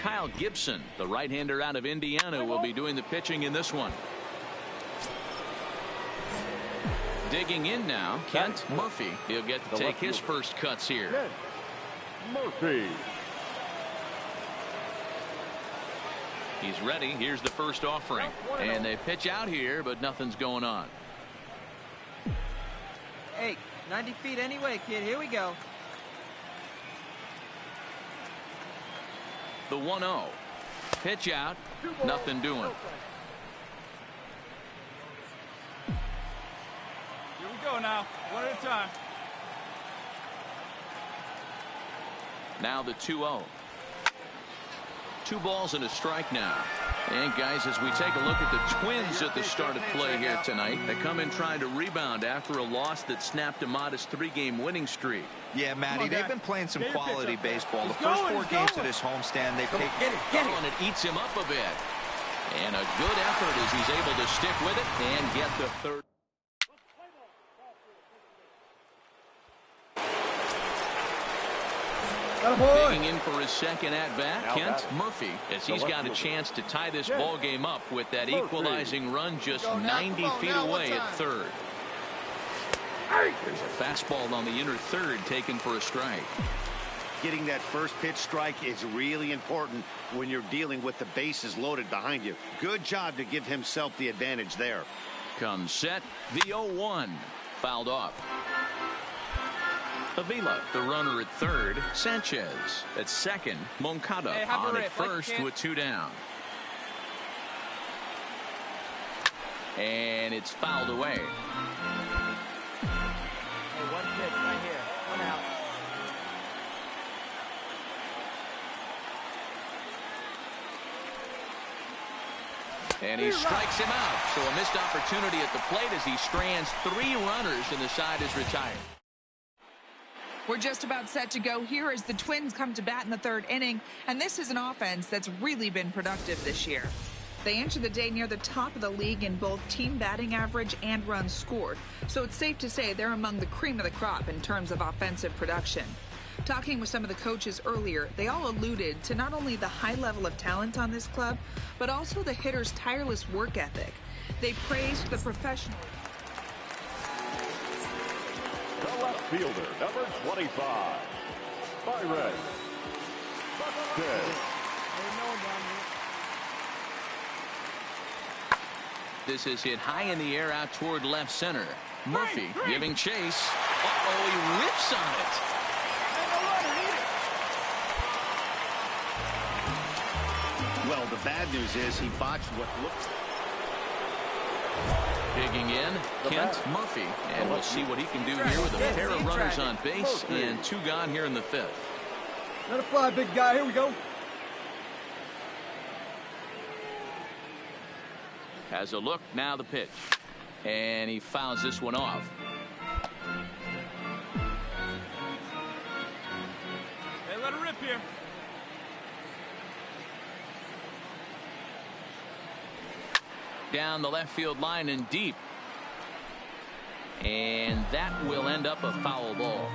Kyle Gibson, the right-hander out of Indiana, will be doing the pitching in this one. Digging in now, Kent Murphy. He'll get to take his first cuts here. Murphy. He's ready. Here's the first offering. And they pitch out here, but nothing's going on. Hey, 90 feet anyway, kid. Here we go. The 1-0. Pitch out. Nothing doing. Here we go now. One at a time. Now the 2-0. 2 balls and a strike now. And guys, as we take a look at the Twins at the start of play here tonight, they come in trying to rebound after a loss that snapped a modest 3-game winning streak. Yeah, Matty, they've been playing some quality baseball. The first 4 games of this homestand, they've taken it. And it eats him up a bit. And a good effort as he's able to stick with it and get the third. Digging in for his second at-bat, Kent Murphy, as he's got a chance to tie this ball game up with that equalizing run just 90 feet away at third. There's a fastball on the inner third taken for a strike. Getting that first pitch strike is really important when you're dealing with the bases loaded behind you. Good job to give himself the advantage there. Comes set, the 0-1, fouled off. Avila, the runner at third. Sanchez at second. Moncada on at first with 2 down. And it's fouled away. Hey, 1 pitch right here. 1 out. And he strikes him out. So a missed opportunity at the plate as he strands 3 runners and the side is retired. We're just about set to go here as the Twins come to bat in the 3rd inning, and this is an offense that's really been productive this year. They enter the day near the top of the league in both team batting average and runs scored, so it's safe to say they're among the cream of the crop in terms of offensive production. Talking with some of the coaches earlier, they all alluded to not only the high level of talent on this club, but also the hitters' tireless work ethic. They praised the professional. The left fielder, number 25, Byron. This is hit high in the air out toward left center. Murphy giving chase. Uh-oh, he whips on it. Well, the bad news is he botched what looked. Digging in, Kent Murphy. And we'll see what he can do here with a pair of runners on base and 2 gone here in the 5th. Let it fly, big guy. Here we go. Has a look, now the pitch. And he fouls this one off. Hey, let it rip here. Down the left field line and deep. And that will end up a foul ball.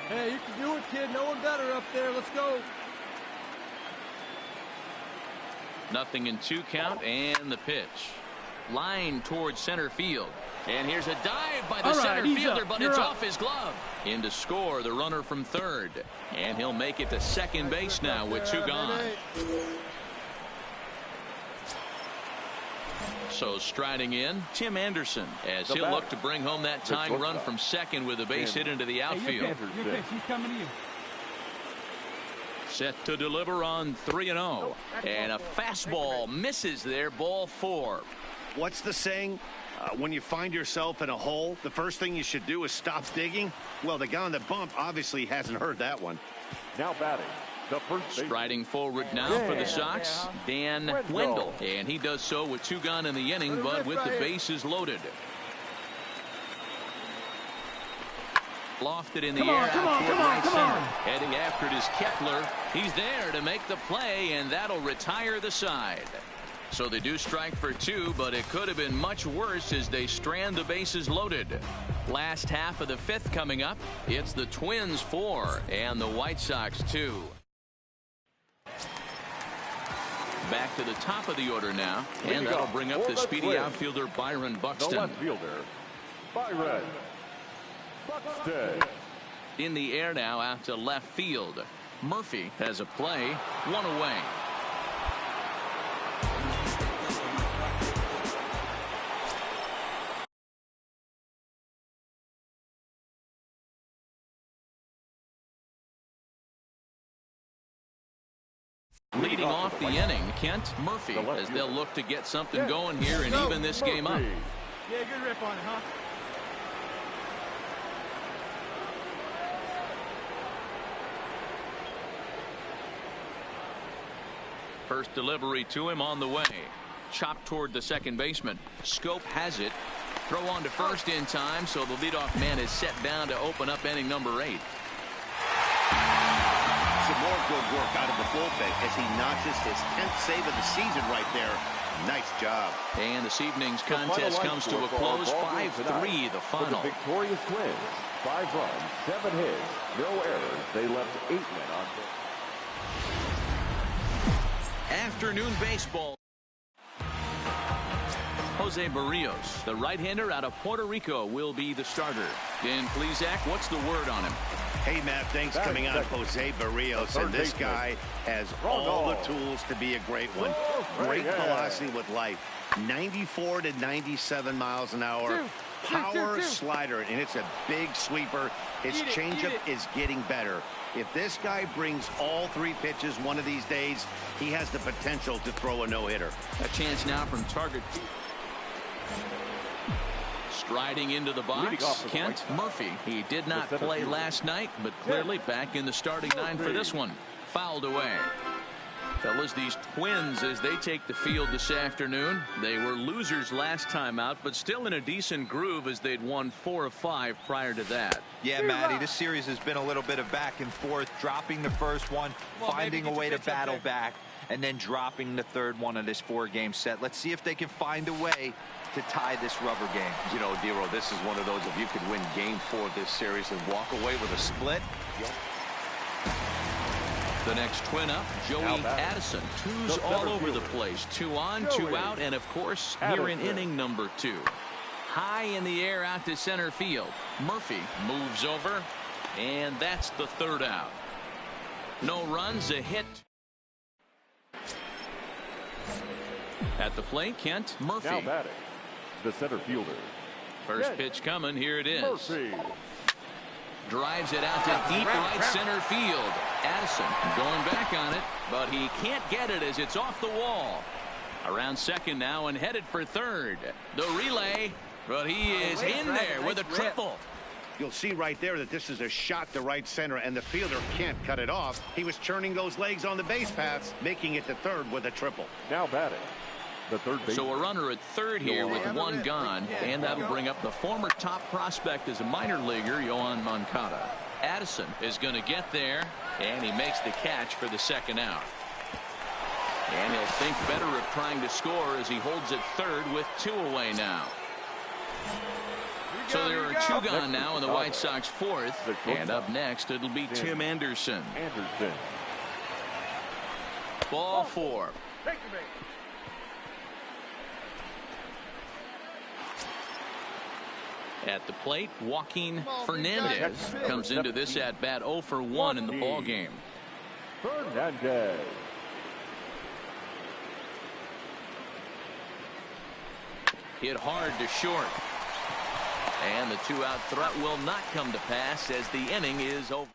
Hey, you can do it, kid. No one better up there. Let's go. Nothing in 2 count and the pitch. Line towards center field. And here's a dive by the center fielder, but it's off his glove. In to score the runner from third. And he'll make it to second base now with 2 gone. So striding in, Tim Anderson, as he'll look to bring home that tying run from second with a base hit into the outfield. He's coming to you. Set to deliver on 3-0. And a fastball misses there, ball 4. What's the saying? When you find yourself in a hole, the first thing you should do is stop digging. Well, the guy on the bump obviously hasn't heard that one. Now batting. Striding forward now for the Sox, Dan Wendell. And he does so with 2 gone in the inning, but with the bases loaded. Lofted in the air out toward right center. Heading after it is Kepler. He's there to make the play, and that'll retire the side. So they do strike for 2, but it could have been much worse as they strand the bases loaded. Last half of the 5th coming up. It's the Twins 4 and the White Sox 2. back to the top of the order now, and that'll bring up the speedy outfielder Byron The Buxton. left fielder, Byron Buxton. In the air now out to left field. Murphy has a play, one away. Leading off the inning, Kent Murphy, as they'll look to get something going here and even this game up. Yeah, good rip on it, huh? First delivery to him on the way. Chopped toward the second baseman. Scope has it. Throw on to first in time, so the leadoff man is set down to open up inning number 8. Some more good work out of the bullpen as he notches his 10th save of the season right there. Nice job. And this evening's contest comes to a close. 5-3 the For the final. victorious Twins, 5 runs, 7 hits, no errors. They left 8 men on base. Afternoon baseball. Jose Barrios, the right-hander out of Puerto Rico, will be the starter. Dan Plesac, what's the word on him? Hey, Matt, thanks coming on Jose Barrios, and this guy has all the tools to be a great one. Great velocity with life. 94 to 97 miles an hour. Power slider, and it's a big sweeper. His changeup is getting better. If this guy brings all 3 pitches one of these days, he has the potential to throw a no-hitter. A chance now from target. Striding into the box, Kent Murphy. He did not play last night, but clearly back in the starting 9 for this one. Fouled away. Fellas, these Twins, as they take the field this afternoon, they were losers last time out, but still in a decent groove as they'd won 4 of 5 prior to that. Yeah, Matty, this series has been a little bit of back and forth, dropping the first one, finding a way to battle back, and then dropping the third one of this 4-game set. Let's see if they can find a way to tie this rubber game. You know, Dero, this is one of those, if you could win game 4 of this series and walk away with a split. The next Twin up, Joey Addison. 2s all over the place. 2 on, 2 out, and of course, here in inning number 2. High in the air out to center field. Murphy moves over, and that's the 3rd out. No runs, a hit. At the plate, Kent Murphy. Now batting, the center fielder. First pitch coming, here it is. Murphy. Drives it out to deep right center field. Addison going back on it, but he can't get it as it's off the wall. Around second now and headed for third. The relay, but he is in there with a triple. You'll see right there that this is a shot to right center, and the fielder can't cut it off. He was churning those legs on the base paths, making it to third with a triple. Now batting, the third baseman. So a runner at third here with 1 gone, and that'll bring up the former top prospect as a minor leaguer, Yohan Moncada. Addison is going to get there, and he makes the catch for the 2nd out. And he'll think better of trying to score as he holds it third with 2 away now. So there are 2 gone now in the White Sox 4th, and up next it'll be Tim Anderson. Ball 4. At the plate, Joaquin Fernandez comes into this at bat 0 for 1 in the ball game. Fernandez. Hit hard to short. And the 2-out threat will not come to pass as the inning is over.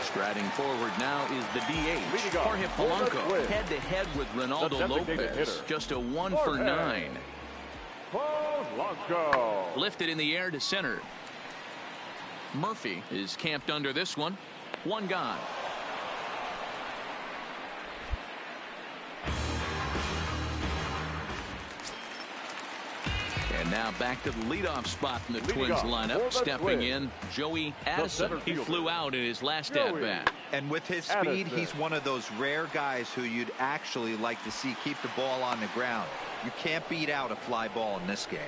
Striding forward now is the DH, Jorge Polanco, head-to-head with Ronaldo Lopez. Just a 1 for 9. Polanco. Lifted in the air to center. Murphy is camped under this one. 1 gone. And now back to the leadoff spot in the Twins lineup. Stepping in, Joey Addison. He flew out in his last at-bat. And with his speed, he's one of those rare guys who you'd actually like to see keep the ball on the ground. You can't beat out a fly ball in this game.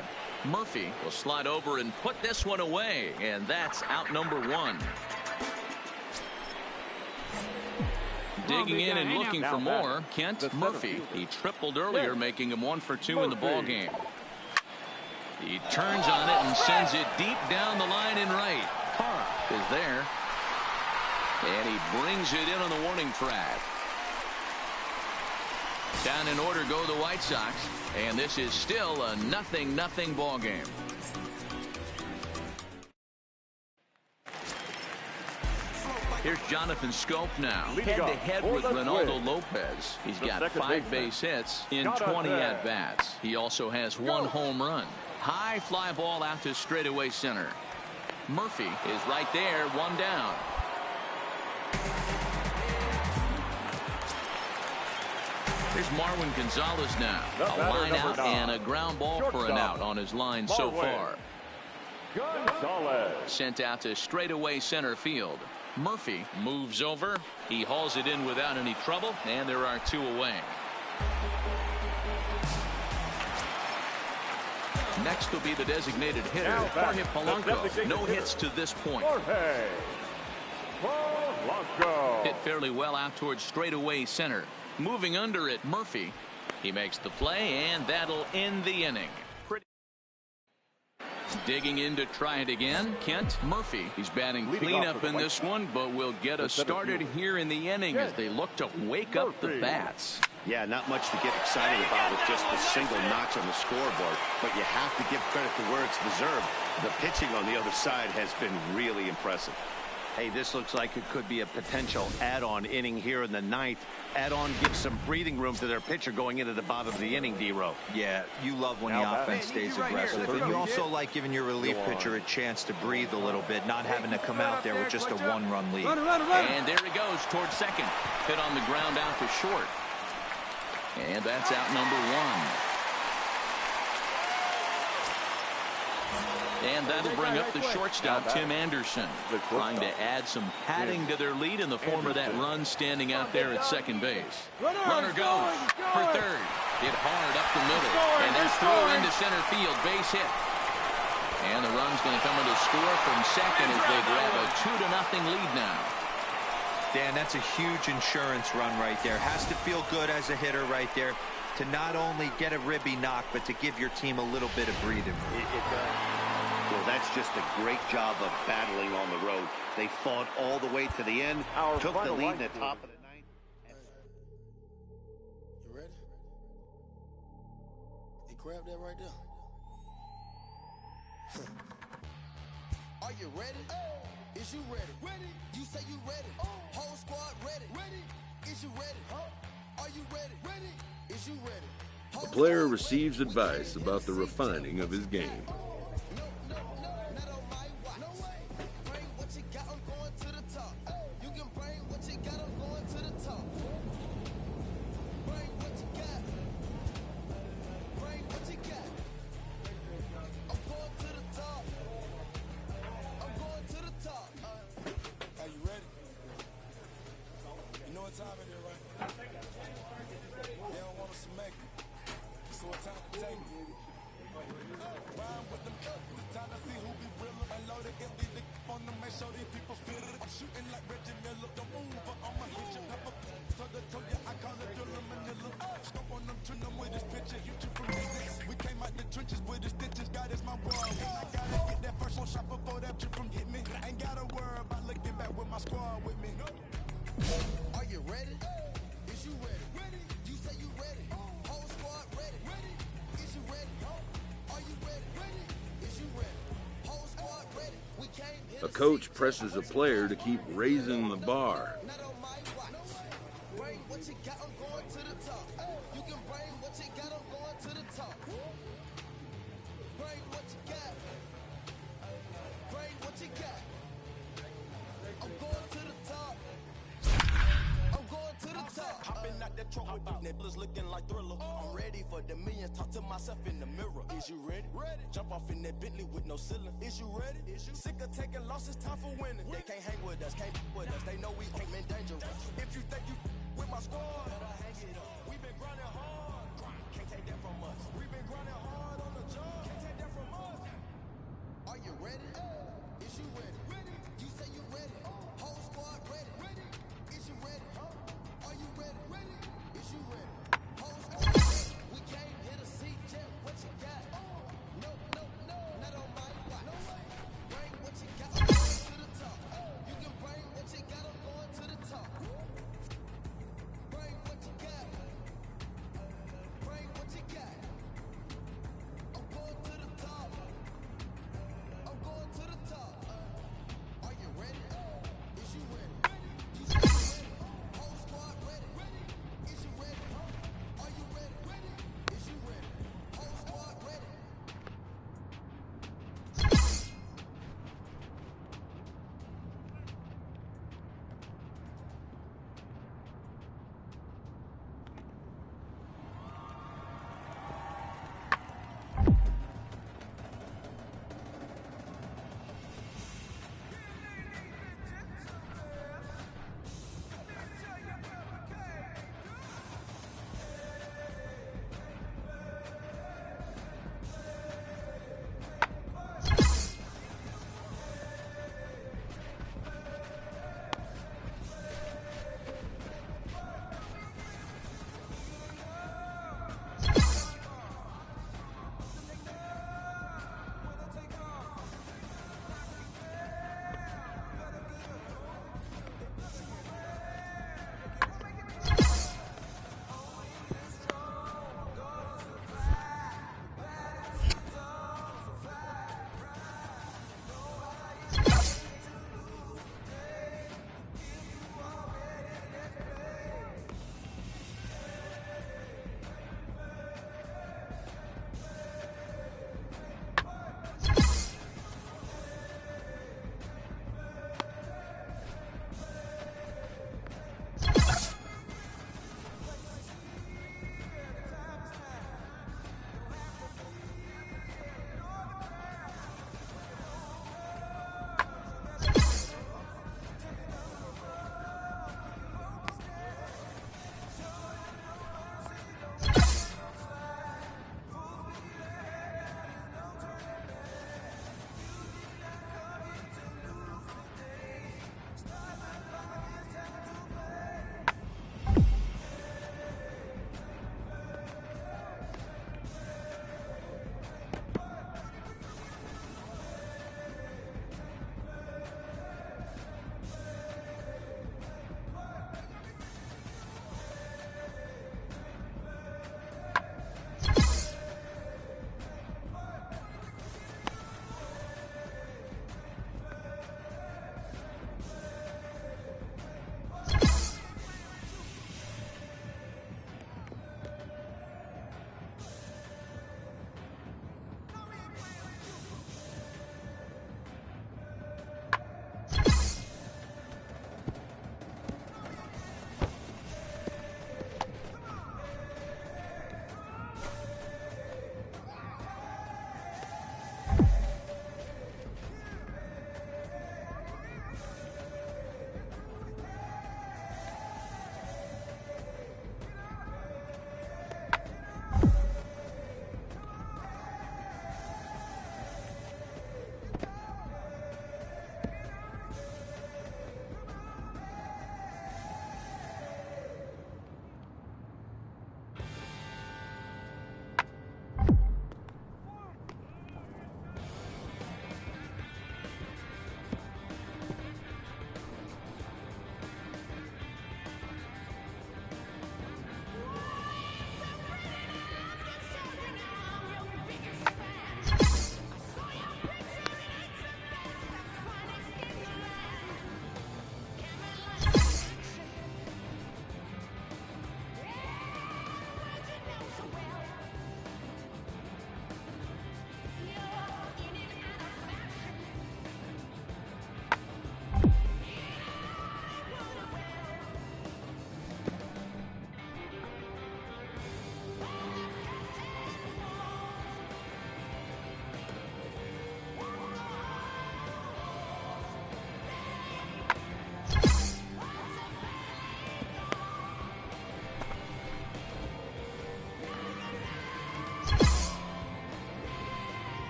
Murphy will slide over and put this one away, and that's out number 1. Digging in and looking for more, Kent Murphy. He tripled earlier, making him 1 for 2 in the ball game. He turns on it and sends it deep down the line in right. Parra is there. And he brings it in on the warning track. Down in order go the White Sox. And this is still a 0-0 ball game. Here's Jonathan Scope now. Head-to-head with Ronaldo Lopez. He's got 5 base hits in 20 at-bats. He also has 1 home run. High fly ball out to straightaway center. Murphy is right there, 1 down. Here's Marwin Gonzalez now. A line out and a ground ball for an out on his line so far. Sent out to straightaway center field. Murphy moves over. He hauls it in without any trouble, and there are 2 away. Next will be the designated hitter, Jorge Polanco. No hits to this point. Hit fairly well out towards straightaway center. Moving under it, Murphy. He makes the play, and that'll end the inning. Digging in to try it again, Kent Murphy. He's batting cleanup in this one, but will get us started here in the inning as they look to wake up the bats. Yeah, not much to get excited about with just a single notch on the scoreboard, but you have to give credit to where it's deserved. The pitching on the other side has been really impressive. Hey, this looks like it could be a potential add-on inning here in the 9th. Add-on gives some breathing room to their pitcher going into the bottom of the inning, D-Row. Yeah, you love when the offense stays aggressive. And you also like giving your relief pitcher a chance to breathe a little bit, not having to come out there with just a 1-run lead. And there he goes towards second. Hit on the ground out to short. And that's out number 1. And that'll bring up the shortstop, Tim Anderson, trying to add some padding to their lead in the form of that run standing out there at second base. Runner goes for third. Hit hard up the middle. And they're through into center field. Base hit. And the run's going to come in to score from second as they grab a 2-0 lead now. Dan, that's a huge insurance run right there. Has to feel good as a hitter right there to not only get a ribby knock, but to give your team a little bit of breathing room. It does. Well, that's just a great job of battling on the road. They fought all the way to the end, took the lead at the top of the 9th. You ready? Hey, grab that right there. Are you ready? Is you ready? Ready. You say you ready. Whole squad ready. Ready. Is you ready? Are you ready? Ready. Is you ready? A player receives advice about the refining of his game. Are you ready? Is you ready? Ready. You say you ready. Whole squad ready. Ready. Is you ready? Are you ready? Ready. Is you ready? Whole squad ready. We came here. A coach presses a player to keep raising the bar. Bring what you got, I'm going to the top. You can bring what you got, I'm going to the top. Bring what you got. Bring what you got. I'm going to the top. I'm going to the top. Hopping out that truck with these nibblers looking like Thriller. I'm ready for the millions. Talk to myself in the mirror. Is you ready? Ready. Jump off in that Bentley with no ceiling. Is you ready? Is you sick of taking losses? Time for winning. They can't hang with us, can't with us. They know we ain't been dangerous. If you think you with my squad, better hang it up. We've been grinding hard. Can't take that from us. We've been grinding hard on the job. Can't take that from us. Are you ready? Is you ready? Ready. You say you ready. Whole squad ready. Ready. Is you ready?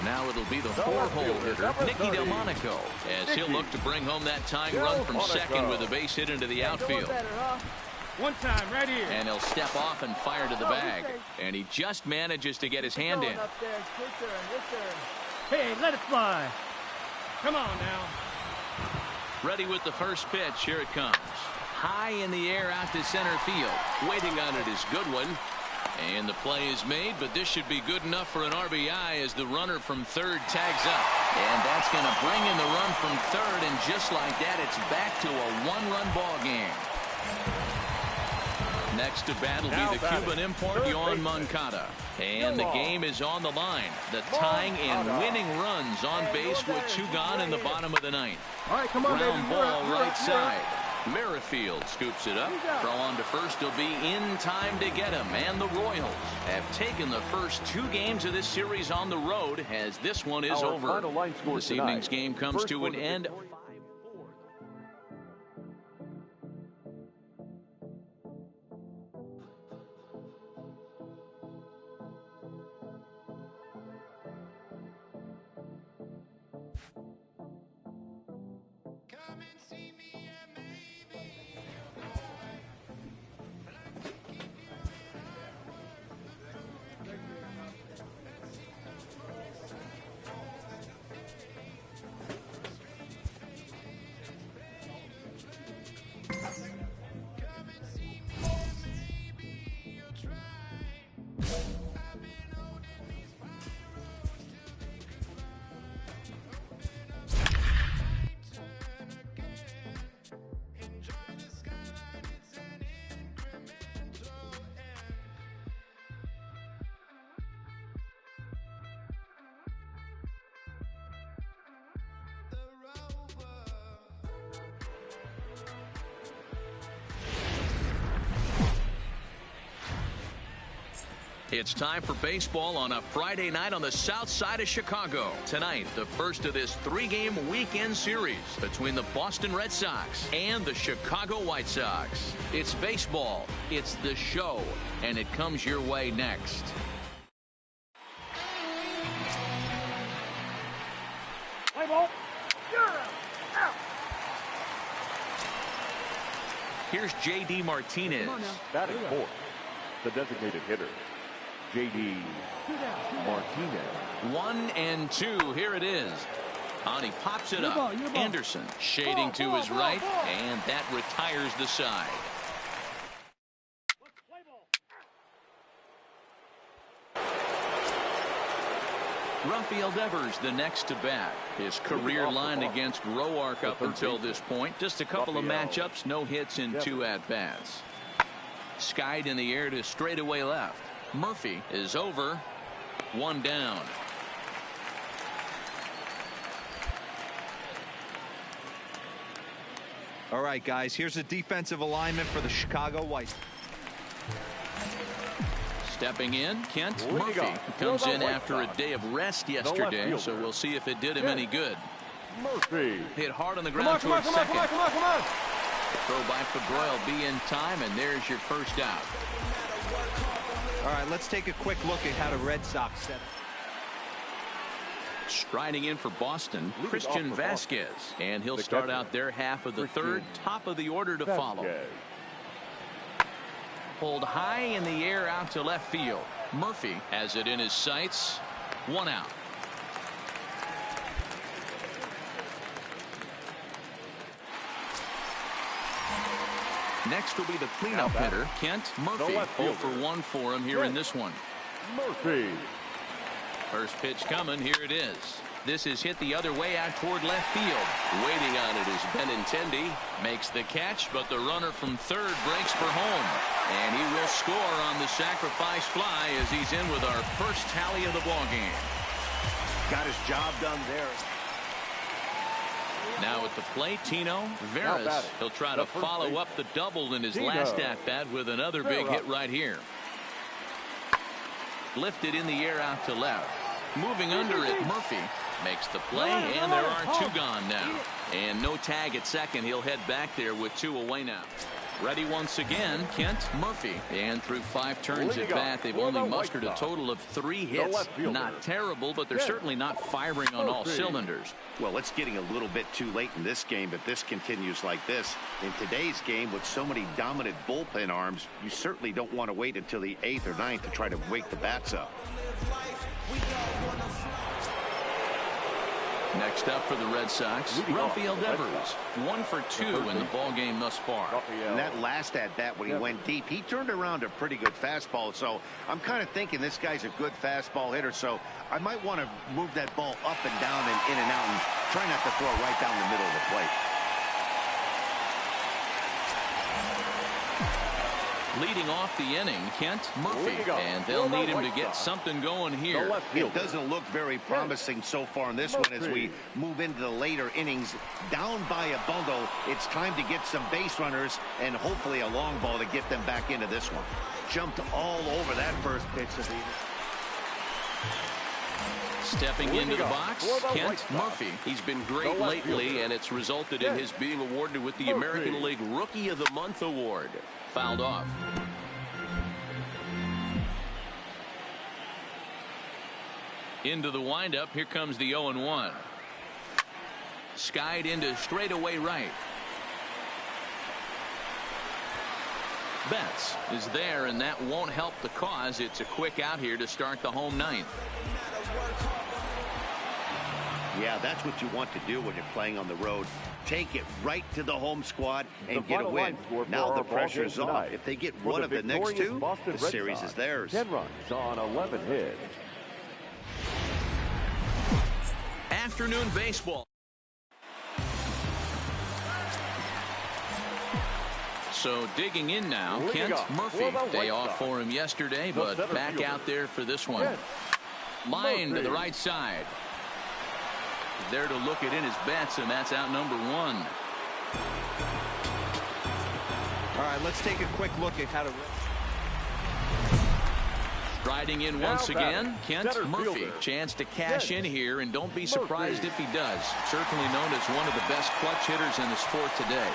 now it'll be the 4-hole hitter, Nicky Delmonico, as he'll look to bring home that tying run from second with a base hit into the outfield. One time, right here. And he'll step off and fire to the bag. And he just manages to get his hand in. Hey, let it fly. Come on now. Ready with the first pitch. Here it comes. High in the air out to center field. Waiting on it is Goodwin. And the play is made, but this should be good enough for an RBI as the runner from third tags up. And that's going to bring in the run from third, and just like that, it's back to a one-run ball game. Next to bat will be the Cuban import, Yohan Moncada. And the game is on the line. The tying and winning runs on base with 2 gone in the bottom of the 9th. All right, come on, ground baby. ball right side. Merrifield scoops it up. Throw on to first will be in time to get him. And the Royals have taken the first 2 games of this series on the road, as this one is over. This evening's game comes to an end. It's time for baseball on a Friday night on the south side of Chicago. Tonight, the first of this 3-game weekend series between the Boston Red Sox and the Chicago White Sox. It's baseball, it's the show, and it comes your way next. Play ball. Out. Here's J.D. Martinez. Batting fourth, the designated hitter, J.D. Martinez. 1-2. Here it is. And he pops it up. Anderson shading to his right, and that retires the side. Rafael Devers the next to bat. His career line against Roark up until this point. Just a couple of matchups, no hits in 2 at-bats. Skied in the air to straightaway left. Murphy is over. 1 down. All right, guys, here's a defensive alignment for the Chicago White. Stepping in, Kent Murphy comes in after a day of rest yesterday, so we'll see if it did him any good. Murphy hit hard on the ground towards second. Come on. Throw by Figueroa will be in time, and there's your first out. All right, let's take a quick look at how the Red Sox set up. Striding in for Boston, Christian Vasquez, and he'll start out their half of the third, top of the order to follow. Pulled high in the air out to left field. Murphy has it in his sights. 1 out. Next will be the cleanup hitter, Kent Murphy. 0 for 1 for him here in this one. Murphy. First pitch coming. Here it is. This is hit the other way out toward left field. Waiting on it is Benintendi. Makes the catch, but the runner from third breaks for home. And he will score on the sacrifice fly as he's in with our first tally of the ballgame. Got his job done there. Now at the plate, Tino Veras. He'll try to follow up the double in his last at-bat with another big hit right here. Lifted in the air out to left. Moving under it, Murphy makes the play, and there are 2 gone now. And no tag at second. He'll head back there with 2 away now. Ready once again, Kent Murphy. And through 5 turns at bat, they've only mustered a total of 3 hits. Not terrible, but they're certainly not firing on all cylinders. Well, it's getting a little bit too late in this game if this continues like this. In today's game, with so many dominant bullpen arms, you certainly don't want to wait until the 8th or 9th to try to wake the bats up. Next up for the Red Sox, Rafael Devers. 1 for 2 in the ball game thus far. And that last at bat when he went deep, he turned around a pretty good fastball. So I'm kind of thinking this guy's a good fastball hitter. So I might want to move that ball up and down and in and out and try not to throw right down the middle of the plate. Leading off the inning, Kent Murphy, and they'll need him to get something going here. It doesn't look very promising so far in this one as we move into the later innings. Down by a bundle, it's time to get some base runners and hopefully a long ball to get them back into this one. Jumped all over that first pitch of the inning. Stepping into the box, Kent Murphy. He's been great lately, and it's resulted in his being awarded with the American League Rookie of the Month award. Fouled off. Into the windup. Here comes the 0-1. Skied into straightaway right. Betts is there, and that won't help the cause. It's a quick out here to start the home 9th. Yeah, that's what you want to do when you're playing on the road. Take it right to the home squad and get a win. Now the pressure's off. If they get one of the next 2, the series is theirs. 10 runs on 11 hits. Afternoon baseball. So digging in now, Kent Murphy. Day off for him yesterday, but back out there for this one. Line to the right side. There to look it in his bets, and that's out number 1. All right, let's take a quick look at how to. Striding in once again, Kent Murphy. Chance to cash in here, and don't be surprised if he does. Certainly known as one of the best clutch hitters in the sport today.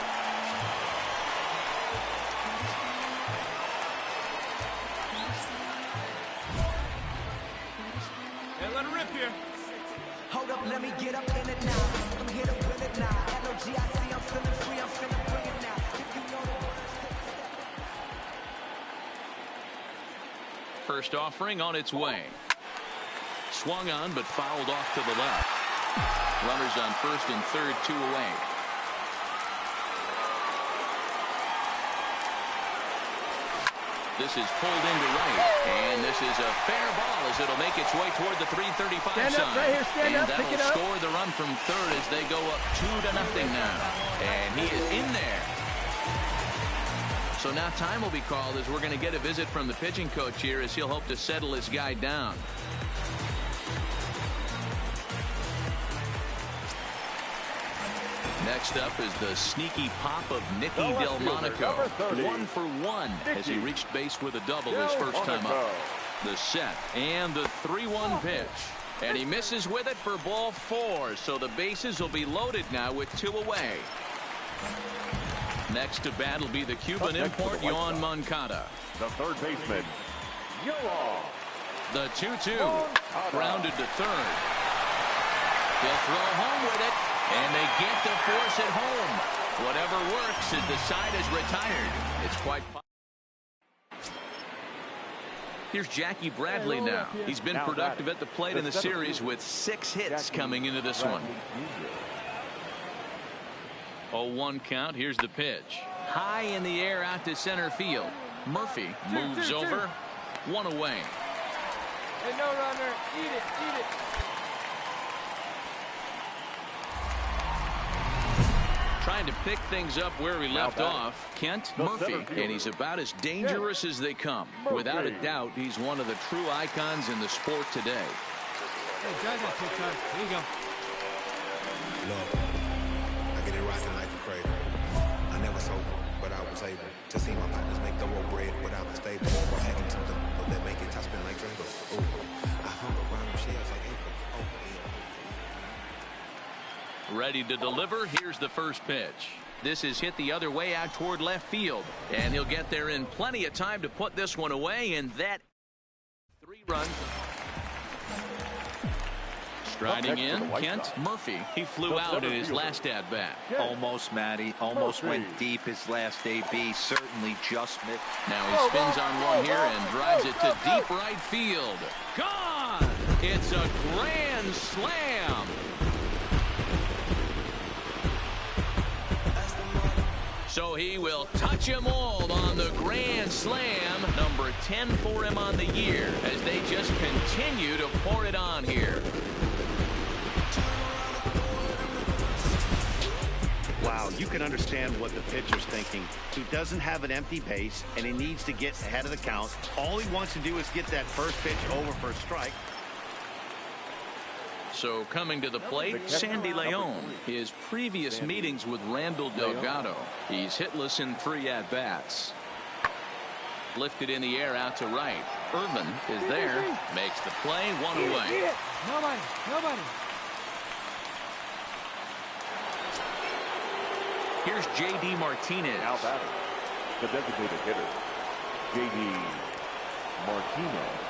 Hey, let it rip here. Hold up, let me get up in it now. I'm here to win it now. L-O-G-I-C, I'm feeling free, I'm finna bring it now. If you know the words, First offering on its way. Swung on, but fouled off to the left. Runners on first and third, 2 away. This is pulled into right, and this is a fair ball as it'll make its way toward the 335 Stand sign. up right here, stand and up, pick it that'll up. score the run from third as they go up 2-0 now. And he is in there. So now time will be called as we're going to get a visit from the pitching coach here as he'll hope to settle his guy down. Next up is the sneaky pop of Nicky Delmonico. 1 for 1 as he reached base with a double his first time up. The set and the 3-1 pitch. And he misses with it for ball 4. So the bases will be loaded now with 2 away. Next to bat will be the Cuban import, Yoan Moncada. The third baseman, Yoan. The 2-2. Grounded to third. They'll throw home with it. And they get to force it home. Whatever works as the side is retired. It's quite fun. Here's Jackie Bradley now. He's been productive at the plate in the series with 6 hits coming into this one. 0-1 count. Here's the pitch. High in the air out to center field. Murphy moves over. 1 away. Hey, no runner. Eat it, eat it. Trying to pick things up where we left off, Kent Murphy, and he's about as dangerous as they come. Without a doubt, he's one of the true icons in the sport today. Hey, drive that pitch hard. Here you go. Look, I get it rocking like a cradle. I never sold, but I was able to see my partners make the road bread without the stable. Or hacking something, but that make it top spin like Drago. Ooh, I hung around them shells like April. Oh, yeah. Ready to deliver. Here's the first pitch. This is hit the other way out toward left field. And he'll get there in plenty of time to put this one away. And that 3 runs. Striding in, Kent Murphy. He flew out in his last at-bat. Almost, Matty. Almost went deep his last AB. Certainly just missed. Now he spins on one here and drives it to deep right field. Gone! It's a grand slam. So he will touch them all on the grand slam. Number 10 for him on the year as they just continue to pour it on here. Wow, you can understand what the pitcher's thinking. He doesn't have an empty base, and he needs to get ahead of the count. All he wants to do is get that first pitch over for a strike. So coming to the plate, Sandy Leon. His previous meetings with Randall Delgado. He's hitless in 3 at-bats. Lifted in the air out to right. Irvin is there. Makes the play. 1 away. Nobody. Here's J.D. Martinez. Now batting, the designated hitter, J.D. Martinez.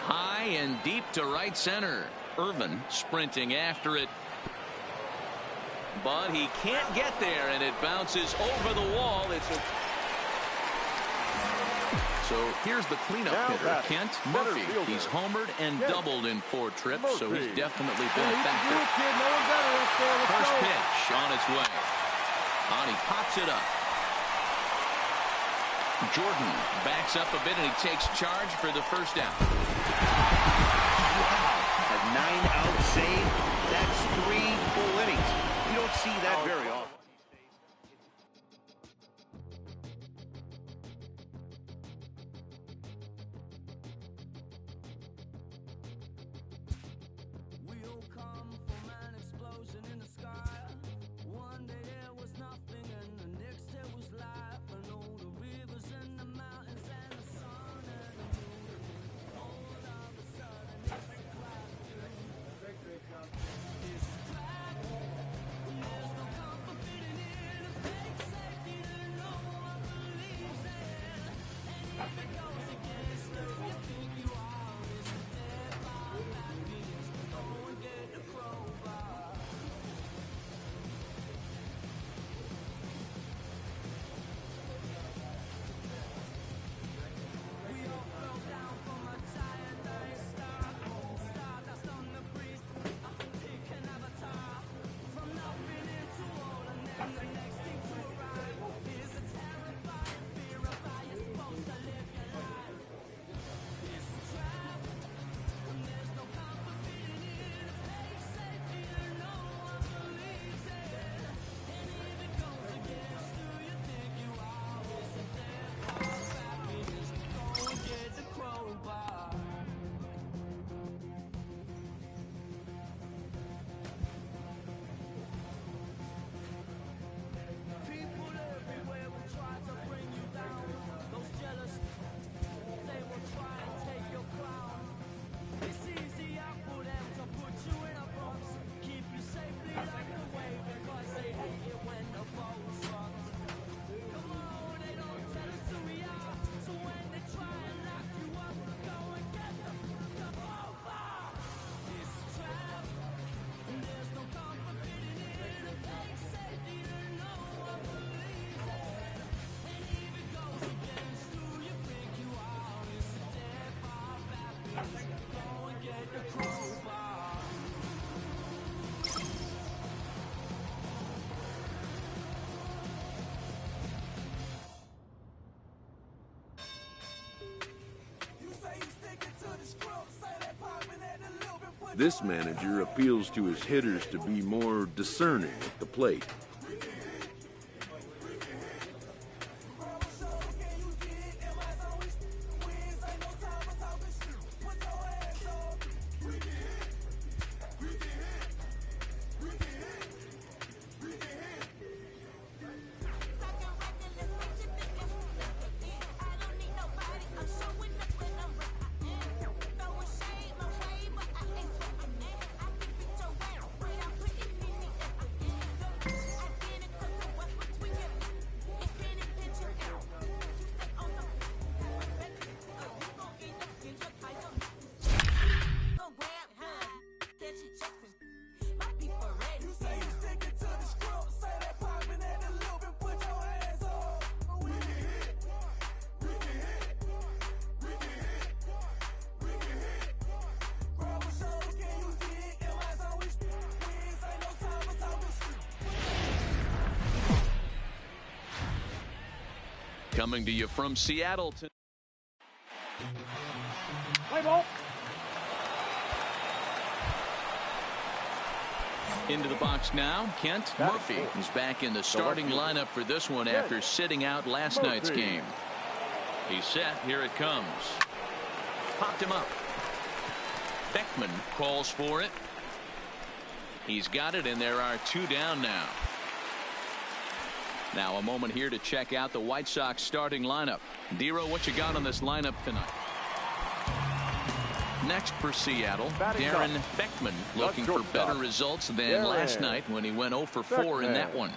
High and deep to right center. Irvin sprinting after it. But he can't get there, and it bounces over the wall. So here's the cleanup hitter, Kent Murphy. He's homered and doubled in 4 trips, so he's definitely been a factor. First pitch on its way. And he pops it up. Jordan backs up a bit, and he takes charge for the first out. A 9-out save. That's 3 full innings. You don't see that very often. This manager appeals to his hitters to be more discerning at the plate. Coming to you from Seattle. Play ball. Into the box now, Kent Murphy is back in the starting lineup for this one after sitting out last night's game. He's set. Here it comes. Popped him up. Beckman calls for it. He's got it, and there are 2 down now. Now a moment here to check out the White Sox starting lineup. Dero, what you got on this lineup tonight? Next for Seattle, Darren Beckman looking for better results than last night when he went 0 for 4 in that one.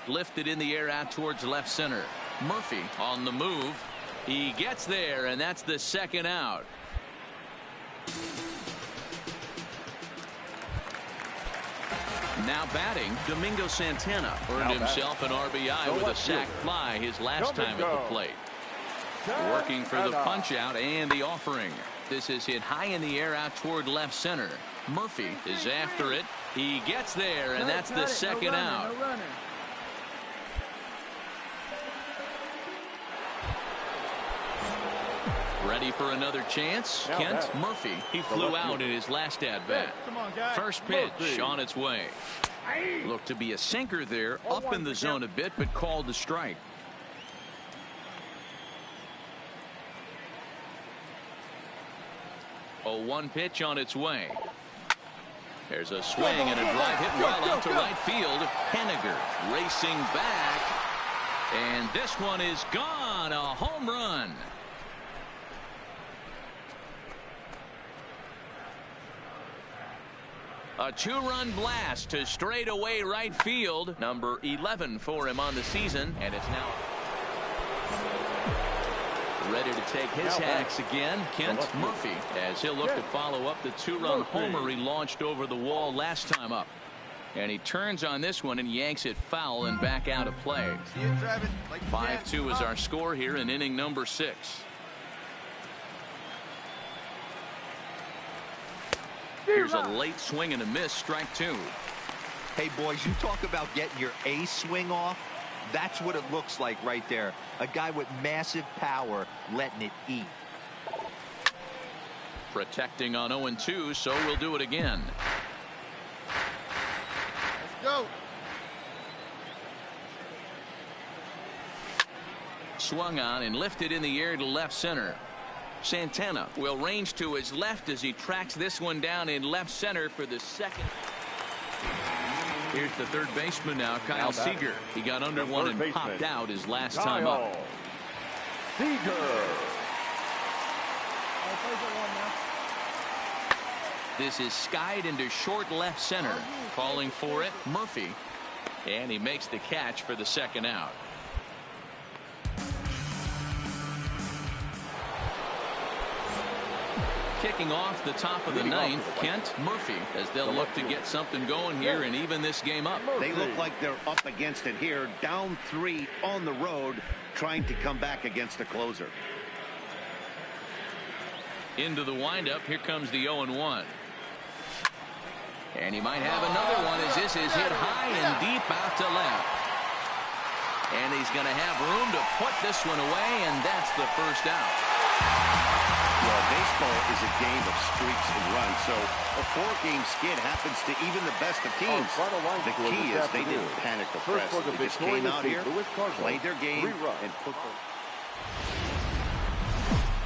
Lifted in the air out towards left center. Murphy on the move. He gets there, and that's the second out. Now batting, Domingo Santana earned himself an RBI with a sac fly his last time at the plate. Working for the punch out and the offering. This is hit high in the air out toward left center. Murphy is after it. He gets there, and that's the second out. Ready for another chance? Kent Murphy. He flew out in his last at bat. First pitch on its way. Looked to be a sinker there, up in the zone a bit, but called the strike. 0-1 pitch on its way. There's a swing and a drive hit well out to right field. Henniger racing back, and this one is gone. A home run. A 2-run blast to straightaway right field. Number 11 for him on the season, and it's now ready to take his hacks again. Kent Murphy, as he'll look to follow up the 2-run homer he launched over the wall last time up. And he turns on this one and yanks it foul and back out of play. 5-2 is our score here in inning number 6. Here's a late swing and a miss, strike 2. Hey, boys, you talk about getting your A swing off. That's what it looks like right there. A guy with massive power letting it eat. Protecting on 0-2, so we'll do it again. Let's go. Swung on and lifted in the air to left center. Santana will range to his left as he tracks this one down in left center for the second. Here's the third baseman now, Kyle Seager. He got under one and popped out his last time up. This is skied into short left center. Calling for it, Murphy. And he makes the catch for the second out. Kicking off the top of the ninth, Kent Murphy, as they'll look to get something going here and even this game up. They look like they're up against it here, down 3 on the road, trying to come back against the closer. Into the windup, here comes the 0-1. And he might have another one as this is hit high and deep out to left. And he's going to have room to put this one away, and that's the first out. Well, baseball is a game of streaks and runs, so a 4-game skid happens to even the best of teams. The key is they didn't panic or press. They just came out here, played their game, and put the...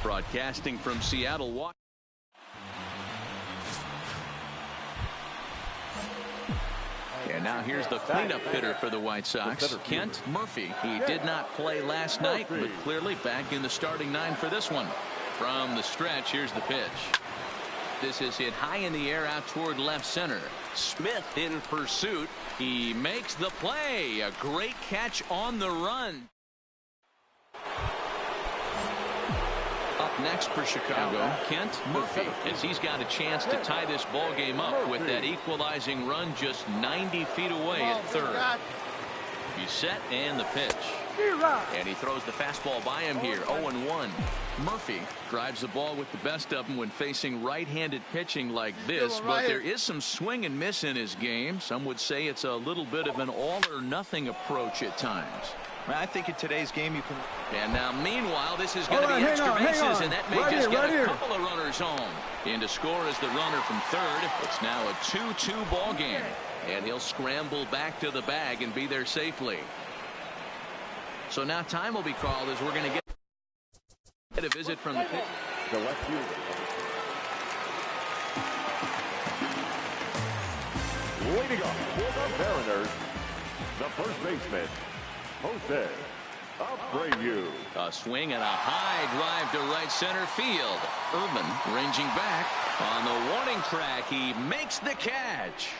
Broadcasting from Seattle, Washington. And now here's the cleanup hitter for the White Sox, Kent Murphy. He did not play last night, but clearly back in the starting 9 for this one. From the stretch, here's the pitch. This is hit high in the air out toward left center. Smith in pursuit. He makes the play. A great catch on the run. Up next for Chicago, Kent Murphy, as he's got a chance to tie this ball game up with that equalizing run just 90 feet away at third. He's set, and the pitch. And he throws the fastball by him here. 0-1. Murphy drives the ball with the best of them when facing right-handed pitching like this, but there is some swing and miss in his game. Some would say it's a little bit of an all-or-nothing approach at times. I think in today's game you can. And now, meanwhile, this is going to be extra bases, and that may just get a couple of runners home. In to score is the runner from third. It's now a 2-2 ball game, and he'll scramble back to the bag and be there safely. So now time will be called as we're going to get a visit from the pitch. The left fielder. Leading up for the Mariners, the first baseman, Jose Abreu. A swing and a high drive to right center field. Urban ranging back on the warning track. He makes the catch.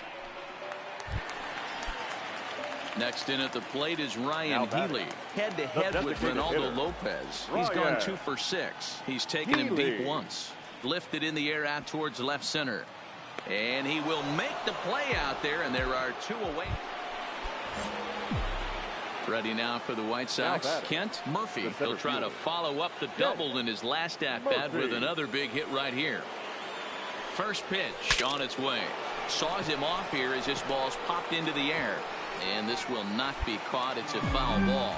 Next in at the plate is Ryan Healy. Head-to-head with Ronaldo Lopez. He's gone 2 for 6. He's taken him deep once. Lifted in the air out towards left center. And he will make the play out there, and there are 2 away. Ready now for the White Sox, Kent Murphy. He'll try to follow up the double in his last at-bat with another big hit right here. First pitch on its way. Saws him off here as this ball's popped into the air. And this will not be caught. It's a foul ball.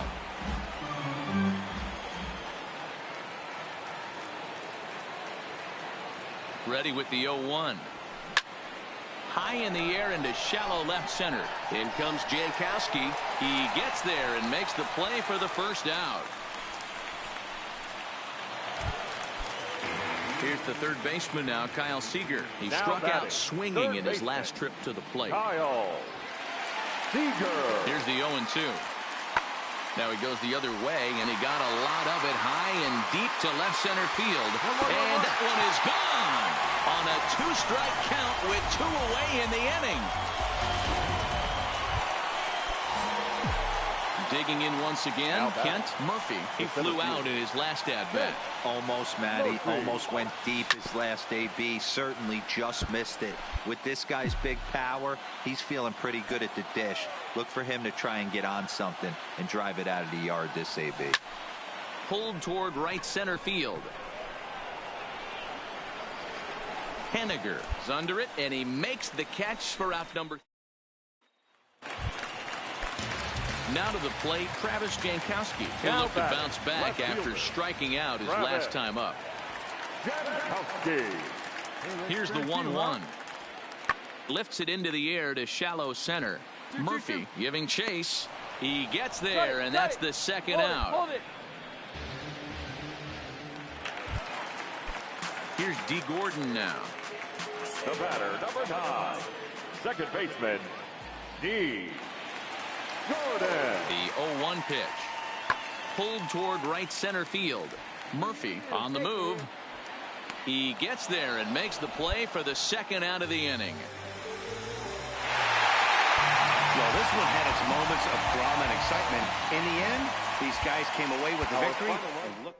Ready with the 0-1. High in the air into shallow left center. In comes Jankowski. He gets there and makes the play for the first out. Here's the third baseman now, Kyle Seager. He struck out swinging in his last trip to the plate. Kyle Seager. Here's the 0-2. Now he goes the other way, and he got a lot of it high and deep to left center field. And that one is gone on a 2-strike count with 2 away in the inning. Digging in once again, Kent Murphy. He flew out in his last at-bat. Almost, Matty. Almost went deep his last AB. Certainly just missed it. With this guy's big power, he's feeling pretty good at the dish. Look for him to try and get on something and drive it out of the yard this AB. Pulled toward right center field. Henniger is under it, and he makes the catch for out number. Now to the plate, Travis Jankowski. He'll look to bounce back after striking out his last time up. Here's the 1-1. Lifts it into the air to shallow center. Murphy giving chase. He gets there, and that's the second out. Here's D. Gordon now. The batter, number 9, second baseman, D. Gordon. The 0-1 pitch. Pulled toward right center field. Murphy on the move. He gets there and makes the play for the second out of the inning. Well, this one had its moments of drama and excitement. In the end, these guys came away with the victory. And look.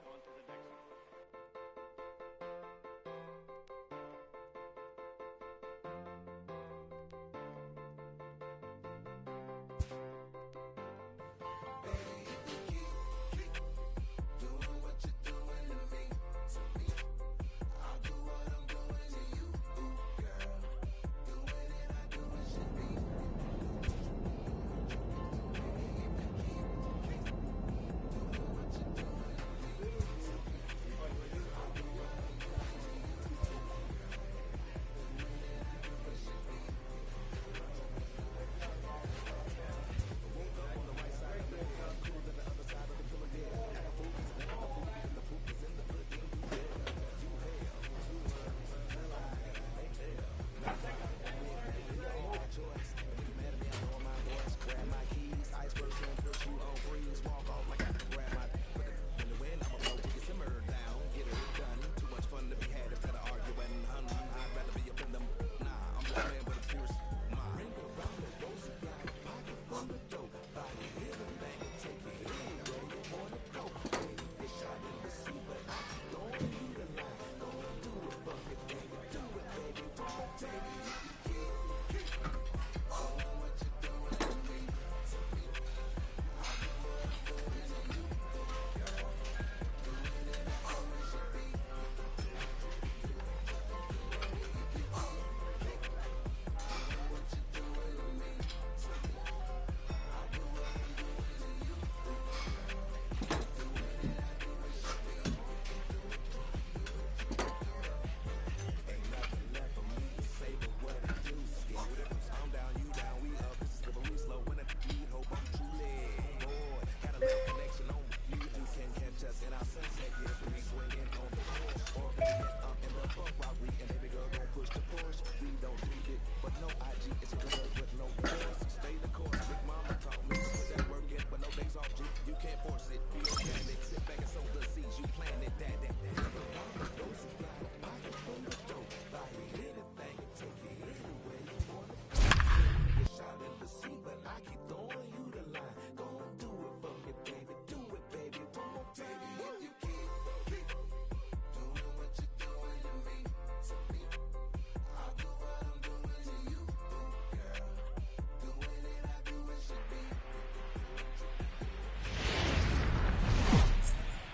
can't force it. Be organic, sit back and sow the seeds. You planted that.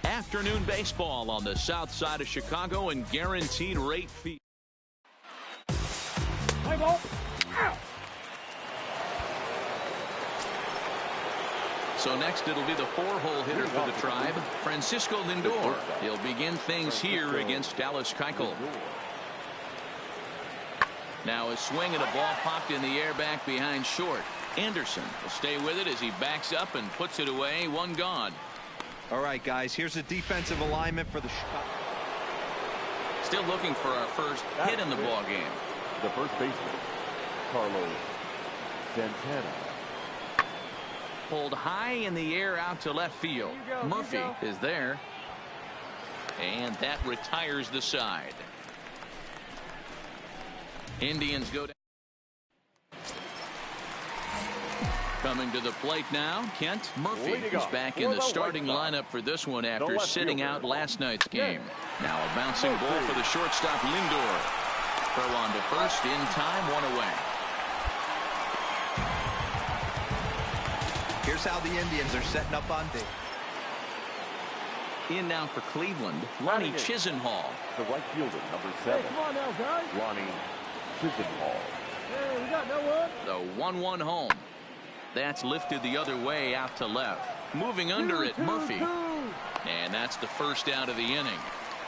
Afternoon baseball on the south side of Chicago and guaranteed rate fee. Play ball. Ow. So next it'll be the 4-hole hitter for the Tribe, Francisco Lindor. He'll begin things here against Dallas Keuchel. Now a swing and a ball popped in the air back behind short. Anderson will stay with it as he backs up and puts it away. One gone. All right, guys, here's a defensive alignment for the Chicago. Still looking for our first hit in the ball game. The first baseman, Carlos Santana. Pulled high in the air out to left field. Murphy is there. And that retires the side. Indians go down. Coming to the plate now, Kent Murphy is back in the starting lineup for this one after sitting out last night's game. Now a bouncing ball for the shortstop Lindor. Throw on to first in time, one away. Here's how the Indians are setting up on D. In now for Cleveland, Lonnie Chisenhall. The right fielder, number 7. Hey, come on now, guys. Lonnie Chisenhall. Hey, we got no one. The 1-1 home. That's lifted the other way out to left. Moving under it, Murphy. And that's the first out of the inning.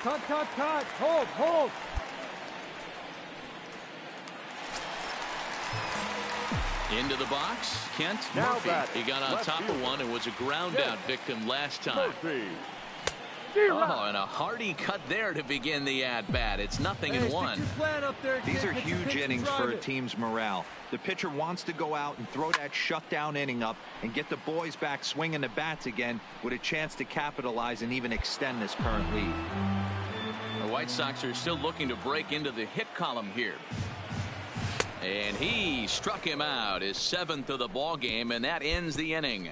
Cut. Hold. Into the box, Kent Murphy. He got on top of one and was a ground out victim last time. Oh, and a hearty cut there to begin the at-bat. It's 0-1. These are huge innings for a team's morale. The pitcher wants to go out and throw that shutdown inning up and get the boys back swinging the bats again with a chance to capitalize and even extend this current lead. The White Sox are still looking to break into the hit column here. And he struck him out, his 7th of the ball game, and that ends the inning.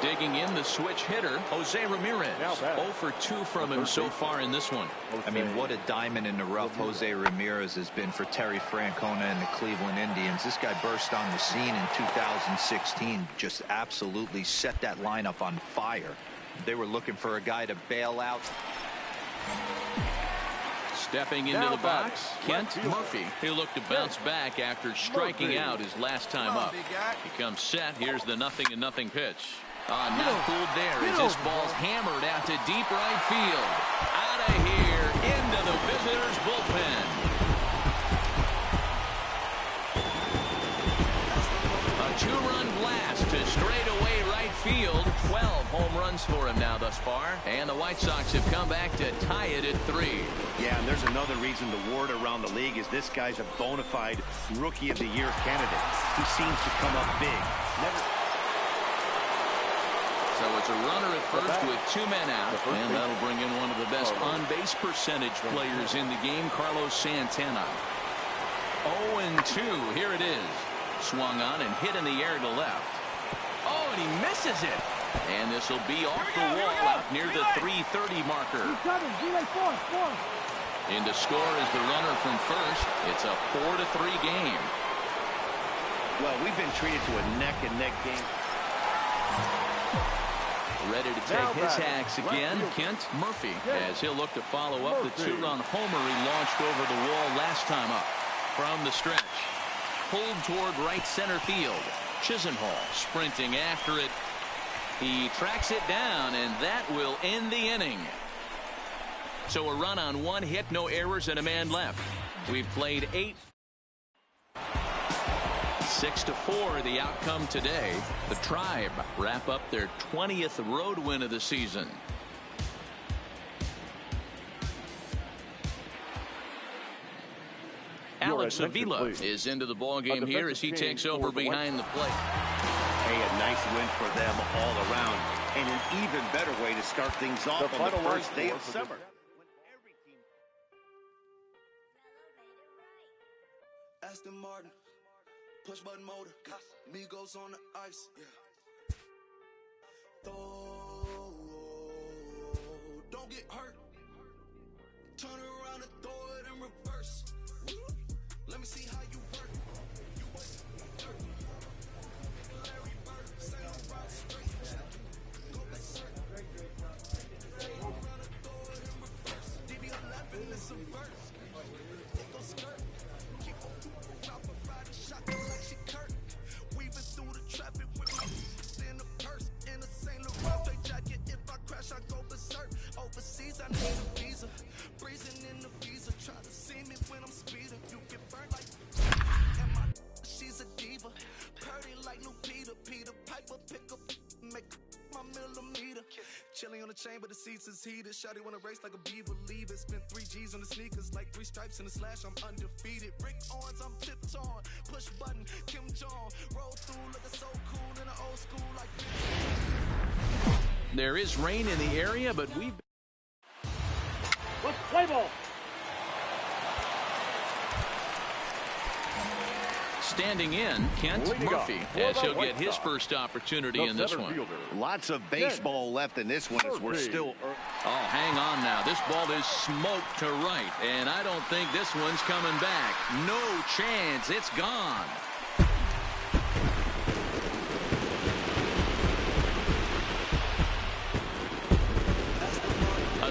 Digging in the switch hitter, Jose Ramirez. 0 for 2 from him so far in this one. I mean, what a diamond in the rough Jose Ramirez has been for Terry Francona and the Cleveland Indians. This guy burst on the scene in 2016, just absolutely set that lineup on fire. They were looking for a guy to bail out. Stepping into the box, Kent Murphy. He'll look to bounce back after striking out his last time up. He comes set. Here's the 0-0 pitch. Not fooled there as this ball's hammered out to deep right field. Out of here into the visitors' bullpen. A 2-run blast to straightaway right field. 12 home runs for him now thus far. And the White Sox have come back to tie it at 3. Yeah, and there's another reason the word around the league is this guy's a bona fide Rookie of the Year candidate. He seems to come up big. So it's a runner at first with 2 men out, and that'll bring in one of the best on-base percentage players in the game, Carlos Santana. 0-2, here it is. Swung on and hit in the air to left. Oh, and he misses it. And this will be off the wall out near the 330 marker. In to score is the runner from first. It's a 4-3 game. Well, we've been treated to a neck-and-neck game. Ready to take his hacks again, Kent Murphy, as he'll look to follow up the 2-run homer he launched over the wall last time up. From the stretch, pulled toward right center field. Chisenhall sprinting after it. He tracks it down, and that will end the inning. So a run on 1 hit, no errors, and a man left. We've played 8. 6-4 the outcome today. The Tribe wrap up their 20th road win of the season. Alex Avila is into the ball game here as he takes over behind the plate. Hey, a nice win for them all around, and an even better way to start things off on the first day of summer. Aston Martin, push button motor, Migos on the ice. Don't get hurt. Turn around and throw it in reverse. Let me see how you work. You work dirt. Larry Bird, say I'm rock straight. Go berserk. Turn around and throw it in reverse. DB11 is a verse. It goes skirt. Keep on drop a ride shotgun like she Kurt. Weaving through the traffic with my in the purse. In a St. Laurent play jacket. If I crash, I go berserk. Overseas, I need a visa. Breezing in the visa. Try to see me when I'm speeding. You get burned like. And my she's a diva. Purdy like new Peter. Peter Piper pick up. Make my millimeter. Chilling on the chain, but the seats is heated. Shawty wanna race like a beaver. Leave it. Spent 3 G's on the sneakers. Like 3 stripes in the slash. I'm undefeated. Rick Owens, I'm tiptoeing. Push button. Kim Jong. Roll through looking so cool in the old school. Like. There is rain in the area, but we've. Let's play ball. Standing in, Kent Murphy, as he'll get his first opportunity in this one. Lots of baseball left in this one as we're still. Oh, hang on now. This ball is smoked to right, and I don't think this one's coming back. No chance. It's gone.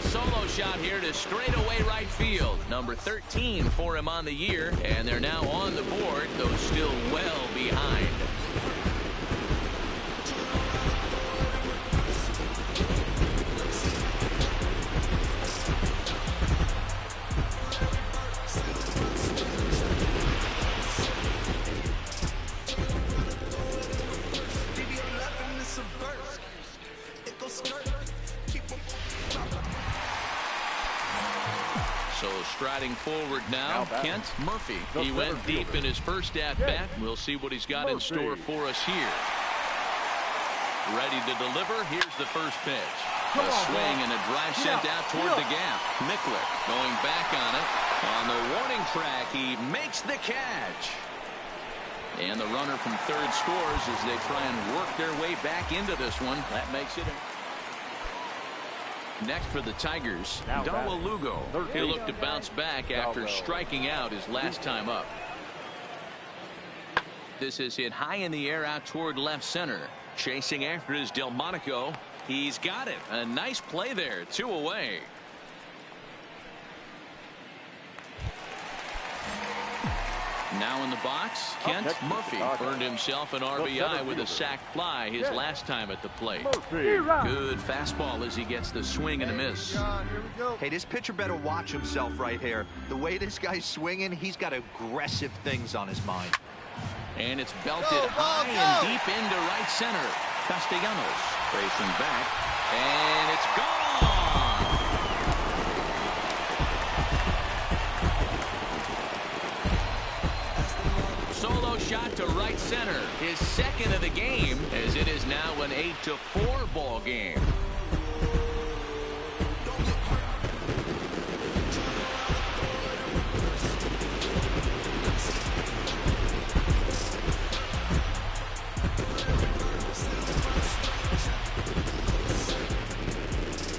Solo shot here to straightaway right field. Number 13 for him on the year, and they're now on the board, though still well behind. So striding forward now, Kent Murphy. He went deep in his first at-bat. We'll see what he's got in store for us here. Ready to deliver. Here's the first pitch. A swing and a drive sent out toward the gap. Mickler going back on it. On the warning track, he makes the catch. And the runner from third scores as they try and work their way back into this one. That makes it next for the Tigers, Darwell Lugo. He'll look to bounce back after striking out his last time up. This is hit high in the air out toward left center. Chasing after his Delmonico. He's got it. A nice play there. 2 away. Now in the box, Kent Murphy earned himself an RBI with a sac fly his last time at the plate. Good fastball as he gets the swing and a miss. Hey, this pitcher better watch himself right here. The way this guy's swinging, he's got aggressive things on his mind. And it's belted high and deep into right center. Castellanos racing back, and it's gone. Solo shot to right center, his second of the game, as it is now an 8-4 ball game.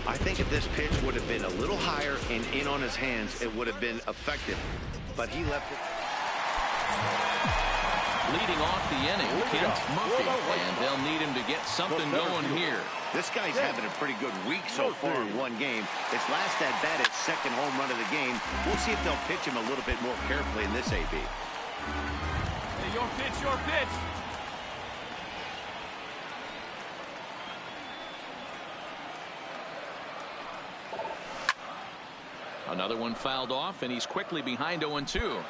I think if this pitch would have been a little higher and in on his hands, it would have been effective. But he left it. Leading off the inning, Kent Murphy, and they'll need him to get something going here. This guy's having a pretty good week so far in one game. His last at-bat is second home run of the game. We'll see if they'll pitch him a little bit more carefully in this AB. Hey, your pitch, your pitch. Another one fouled off, and he's quickly behind 0-2.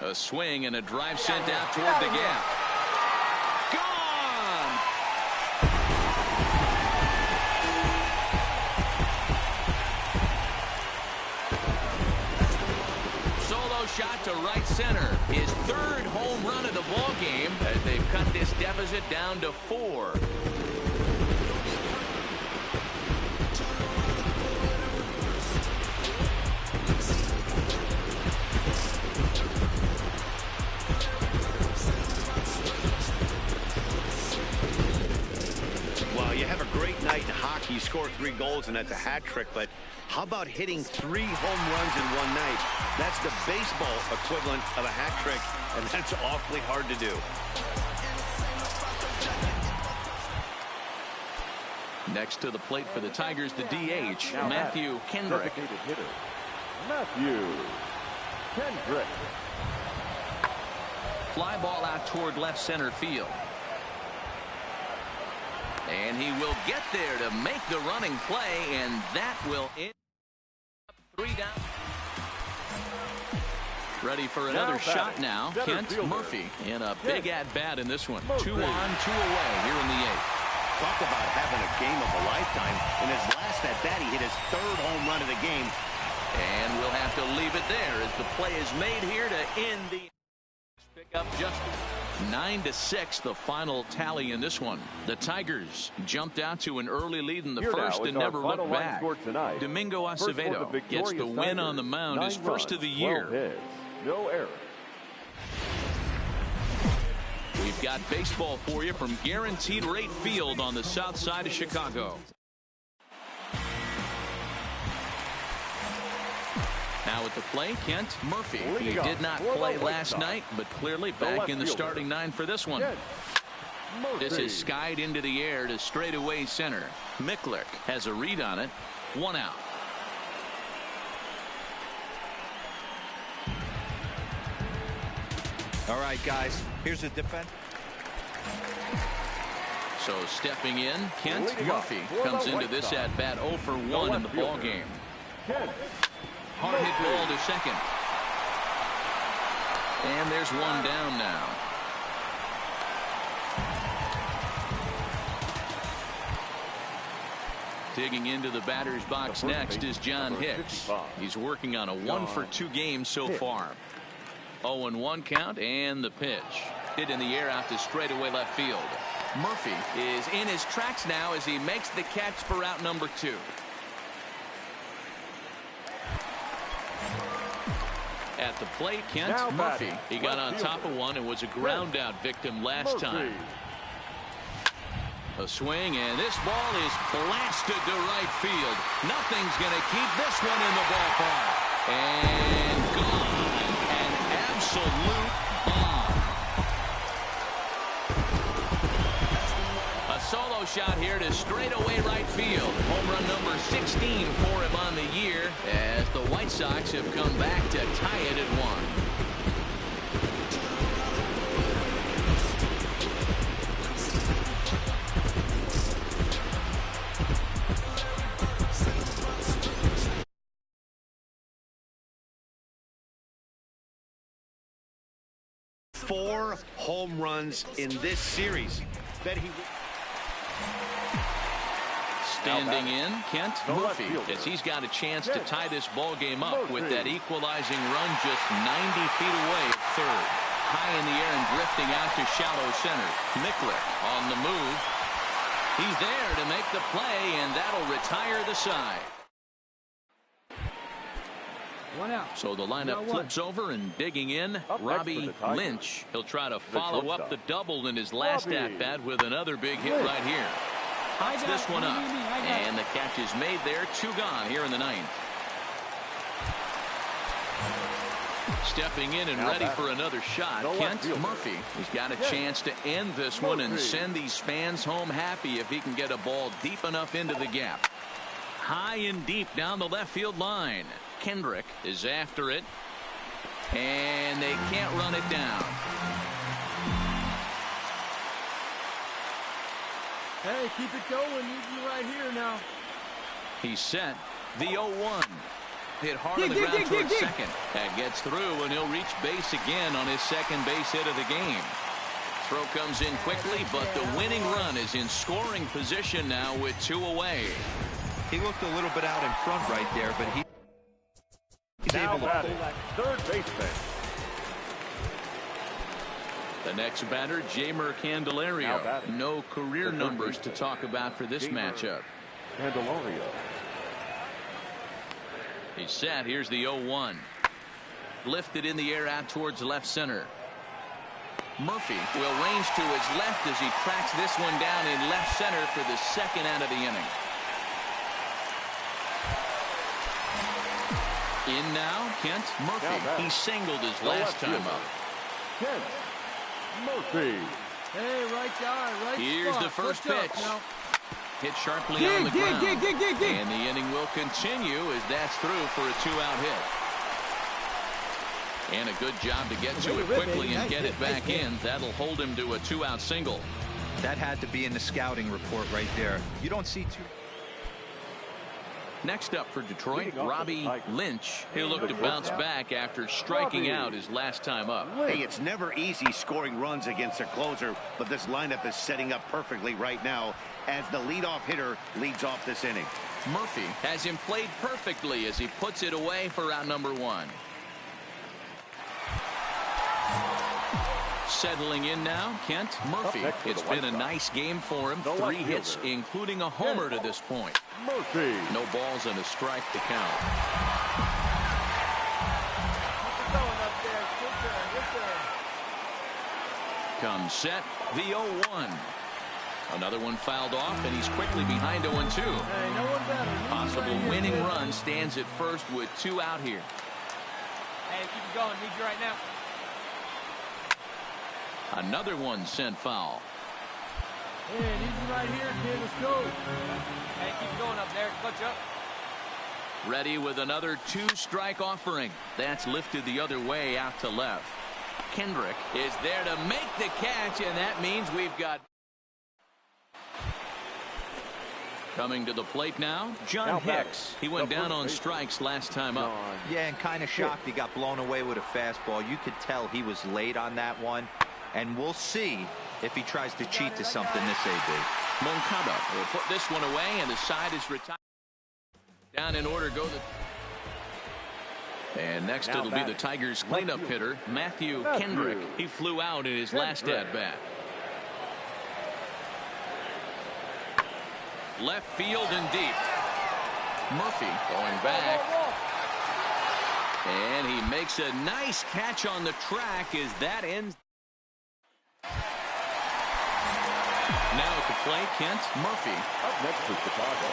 A swing and a drive sent out toward the gap. Gone! shot to right center. His third home run of the ball game as they've cut this deficit down to 4. Well, you have a great night in hockey. You score 3 goals, and that's a hat trick. But how about hitting 3 home runs in one night? That's the baseball equivalent of a hat trick, and that's awfully hard to do. Next to the plate for the Tigers, the DH, Matthew Kendrick. Matthew Kendrick. Fly ball out toward left center field. And he will get there to make the running play, and that will end up 3 down. Ready for another shot now. Kent Murphy in a big at-bat in this one. 2 on, 2 away here in the 8th. Talk about having a game of a lifetime. In his last at-bat, he hit his 3rd home run of the game. And we'll have to leave it there as the play is made here to end the pick up just 9-6, the final tally in this one. The Tigers jumped out to an early lead in the first and never looked back. Domingo Acevedo gets the win on the mound, his first of the year. No error. We've got baseball for you from Guaranteed Rate Field on the south side of Chicago. Now at the plate, Kent Murphy. He did not play last night, but clearly back in the starting 9 for this one. This is skied into the air to straightaway center. Miklick has a read on it. 1 out. All right, guys, here's a defense. So stepping in, Kent Murphy comes into this at bat 0 for 1 in the ball game. Hard hit ball to second. And there's 1 down now. Digging into the batter's box next is John Hicks. He's working on a 1 for 2 game so far. 0-1 count, and the pitch. Hit in the air out to straightaway left field. Murphy is in his tracks now as he makes the catch for out number 2. At the plate, Kent Murphy. He got on top of one and was a ground out victim last time. A swing, and this ball is blasted to right field. Nothing's going to keep this one in the ballpark. And gone. An absolute bomb. A solo shot here to straightaway right field. Home run number 16 for him on the year as the White Sox have come back to tie it at 1. Four home runs in this series. Bet he. Standing in, Kent Murphy, as he's got a chance to tie this ball game up with that equalizing run just 90 feet away at third. High in the air and drifting out to shallow center. Miklick on the move. He's there to make the play, and that'll retire the side. 1 out. So the lineup flips over, and digging in, Robbie Lynch. He'll try to follow up the double in his last at-bat with another big hit right here. Pops this one up, and the catch is made there. 2 gone here in the 9th. Stepping in and ready for another shot, Kent Murphy. He's got a chance to end this one and send these fans home happy if he can get a ball deep enough into the gap. High and deep down the left field line. Kendrick is after it, and they can't run it down. Hey, keep it going. You're right here now. He's set. The 0-1. Hit hard on the ground towards second. That gets through, and he'll reach base again on his second base hit of the game. Throw comes in quickly, but the winning run is in scoring position now with 2 away. He looked a little bit out in front right there, but he's able to batting, third baseman. The next batter, Jamer Candelario. No career numbers to talk about for this matchup. Candelario. He's set. Here's the 0-1. Lifted in the air out towards left center. Murphy will range to his left as he tracks this one down in left center for the second out of the inning. In now, Kent Murphy. He singled his last time up. Kent Murphy. Hey, right guy, right Here's spot. the first Push pitch. up now. Hit sharply on the ground. And the inning will continue as that's through for a 2-out hit. And a good job to get to it quickly and get it back in. That'll hold him to a 2-out single. That had to be in the scouting report right there. You don't see two. Next up for Detroit, Robbie Lynch. He'll look to bounce back after striking out his last time up. Hey, it's never easy scoring runs against a closer, but this lineup is setting up perfectly right now as the leadoff hitter leads off this inning. Murphy has him played perfectly as he puts it away for out number 1. Settling in now, Kent Murphy. It's been a nice game for him. 3 hits, including a homer to this point. Murphy. No balls and a strike to count. Comes set, the 0-1. Another one fouled off, and he's quickly behind 0-2. Possible winning run stands at first with 2 out here. Hey, keep it going. Need you right now. Another one sent foul. Hey, need you right here, kid. Let's go. Hey, keep it going up there. Clutch up. Ready with another 2-strike offering. That's lifted the other way out to left. Kendrick is there to make the catch, and that means we've got... Coming to the plate now, John Hicks. He went down on strikes last time up. Yeah, and kind of shocked he got blown away with a fastball. You could tell he was late on that one. And we'll see if he tries to cheat to something this AB. Moncada will put this one away, and the side is retired. Down in order go the... And next it'll be the Tigers' cleanup hitter, Matthew Kendrick. He flew out in his last at-bat. Left field and deep. Murphy going back. And he makes a nice catch on the track as that ends. Now at the plate, Kent Murphy. Up next for Chicago,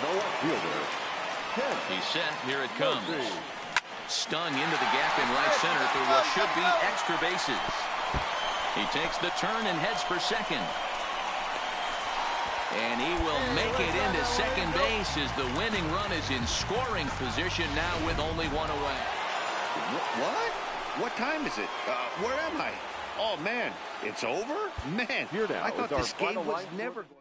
no outfielder, Kent. He's set. Here it comes. Stung into the gap in right center for what should be extra bases. He takes the turn and heads for second. And he will make it into second base as the winning run is in scoring position now with only 1 away. What? What time is it? Where am I? Oh, man, it's over? Man, Here now I thought is our this game final was line never... score.